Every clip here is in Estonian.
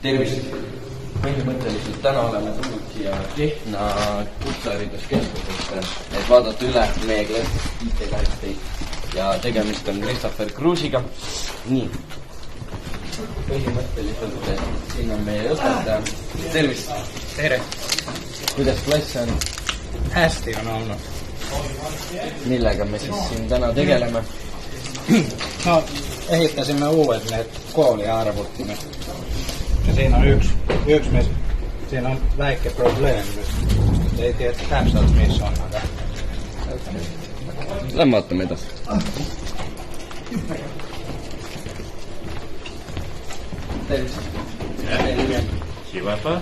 tervist! Põhimõtteliselt täna oleme tulnud siia Kehtna kutsehariduskeskusesse, et vaadata üle meie klass IT-18 ja tegemist on Christopher Kruusiga. Nii, põhimõtteliselt siin on meie õpetaja. Tervist! Tere! Kuidas klass on? Hästi on olnud. Millega me siis siin täna tegeleme? No, ehitasime uued need kooliarvutid. Ja siin on üks mees, siin on väike probleem, just ei tiedä täpselt mis on, aga... Lähme vaatame edasi. Tervist! Sivapa?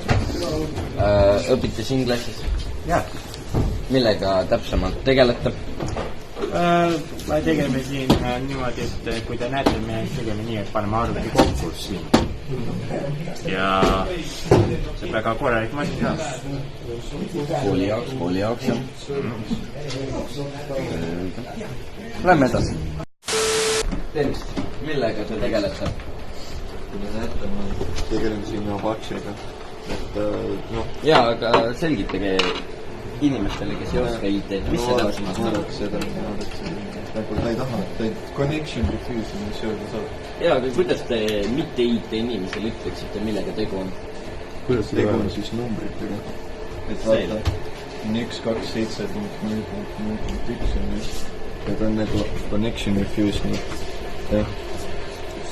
Õpite siin klassis? Jah. Millega täpsemalt tegelete? Me tegeme siin niimoodi, et kui te näete, me tegeme nii, et paneme arvuti kokku siin. Ja see väga korralik masin Kooli jaoks, jah. Lähme edasi. Tervist! Millega te tegelete? Kui me näete, ma tegelen siin Apache'ga. Jaa, aga selgitage inimestele, kes ei oska IT-d, mis see täpsemalt on? Seda ta ei taha, connection diffusion, mis öelda saab. Jaa, aga kuidas te mitte IT-inimesele ütleksite, millega tegu on? Tegu on siis numbritega. Et vaata, X27.0.0.1 on just, et on nagu connection diffusion.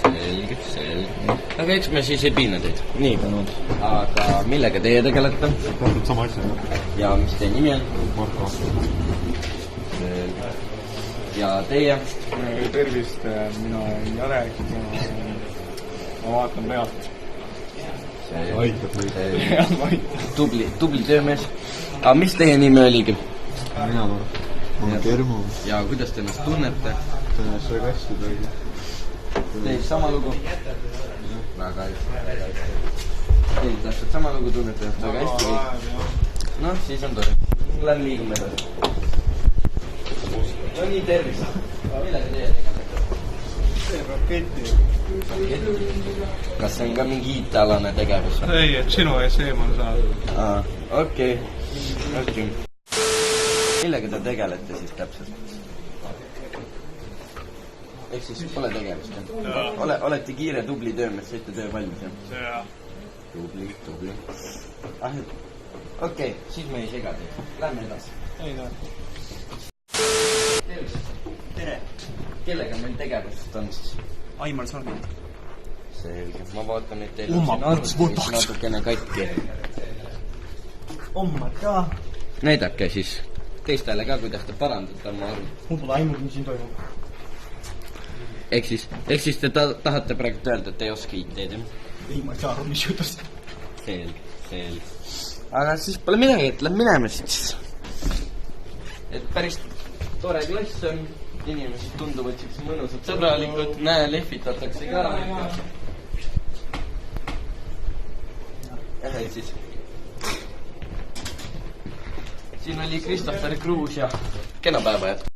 Selge. Aga eks me siis ei piina teid. Nii, aga millega teie tegelete? Täpselt sama asja, jah. Ja mis teie nimi on? Marko. Ja teie? Tervist, mina olen Jarek ja ma vaatan pealt. Aitab. Tubli töömees. Aga mis teie nimi oligi? Mina olen Kermu. Ja kuidas te ennast tunnete? Tõenäoliselt väga hästi tõegi. Teil sama lugu? Väga hästi. Teil täpselt sama lugu tunnete ennast väga hästi? No, siis on tore. Lähme liigume edasi. No nii, tervist. Millega teie tegelete? See raketi. Kas see on ka mingi IT-alane tegevus? Ei, et sinu ees eemal saad. Okei. Millega te tegelete siis täpselt? Ehk siis pole tegevust, jah? Olete kiire, tubli töömees, saite töö valmis, jah? Jah. Tubli. Okei, siis me ei sega teid. Lähme edasi. Ei näe. Tervist! Tere! Kellega meil tegevust on siis? Aimar Sarnal. Selge, ma vaatan, et teil on siin arvutis natukene katki. Omad ka. Näidake siis teistele ka, kuidas te parandate oma arvutit. Mul pole aimugi, mis siin toimub. Ehk siis te tahate praegu öelda, et te ei oska IT-d, jah? Ei, ma ei saa aru, mis jutus. Selge. Aga siis pole midagi, et lähme minema siis. Et päris tore klass on, inimesed tunduvad siis mõnusad sõbralikud, näe, lehvitatakse ka. Et siis. Siin oli Christopher Kruus ja kena päeva jätku.